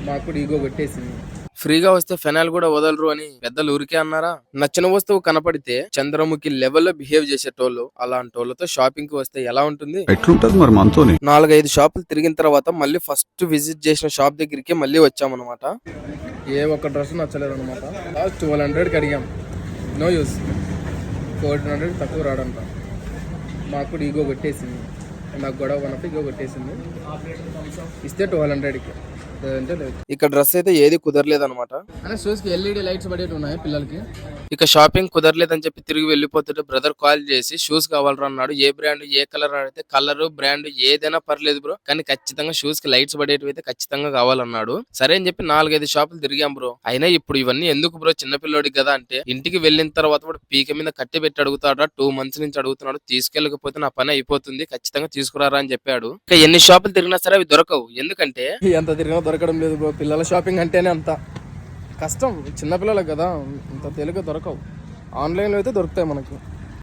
మాకు కూడా ఈగో కొట్టేసింది. ఫ్రీగా వస్తే ఫెనాయిల్ కూడా వదలరు అని పెద్దలు ఊరికే అన్నారా? నచ్చిన వస్తువు కనపడితే చంద్రముఖి లెవెల్లో బిహేవ్ చేసేటోళ్ళు అలాంటి వాళ్ళతో షాపింగ్ కి వస్తే ఎలా ఉంటుంది? ఎట్లుంటది మరి మనతోని? 4-5 షాపులు తిరిగిన తర్వాత మళ్ళీ ఫస్ట్ విజిట్ చేసిన షాప్ దగ్గరికి మళ్ళీ వచ్చామన్నమాట. ఏ ఒక్క డ్రెస్ నచ్చలేదు అనమాట. 1200కి అడిగాం, నో యూస్. 1400 తక్కువ రాడంట. మాకు కూడా ఈగో కొట్టేసింది. నాకు గొడవ ఉన్నప్పుడు ఈగో కొట్టేసింది. ఇస్తే 1200కి అంటే లేదు. ఇక డ్రెస్ అయితే ఏది కుదరలేదన్నమాట. అంటే షూస్కి ఎల్ఈడి లైట్స్ పడేవి ఉన్నాయి పిల్లలకి. ఇక షాపింగ్ కుదరలేదని చెప్పి తిరిగి వెళ్ళిపోతుంటే బ్రదర్ కాల్ చేసి షూస్ కావాలరా అన్నాడు. ఏ బ్రాండ్ ఏ కలర్ అడిగితే కలర్ బ్రాండ్ ఏదైనా పర్లేదు బ్రో, కానీ ఖచ్చితంగా షూస్ కి లైట్స్ పడేటివి అయితే ఖచ్చితంగా కావాలన్నాడు. సరే అని చెప్పి 4-5 షాపులు తిరిగాం బ్రో. అయినా ఇప్పుడు ఇవన్నీ ఎందుకు బ్రో, చిన్నపిల్లోడికి కదా అంటే, ఇంటికి వెళ్ళిన తర్వాత వాడు పీక మీద కట్టి పెట్టి అడుగుతాడా, 2 months నుంచి అడుగుతున్నాడు. తీసుకెళ్ళకపోతే నా పని అయిపోతుంది, ఖచ్చితంగా తీసుకురారా అని చెప్పాడు. ఇక ఎన్ని షాపులు తిరిగినా సరే అవి దొరకవు. ఎందుకంటే ఎంత తిరిగినా దొరకడం లేదు బ్రో. పిల్లల షాపింగ్ అంటేనే అంత కష్టం. చిన్నపిల్లలకు కదా, ఇంత తేలిక దొరకవు. ఆన్లైన్లో అయితే దొరుకుతాయి మనకు.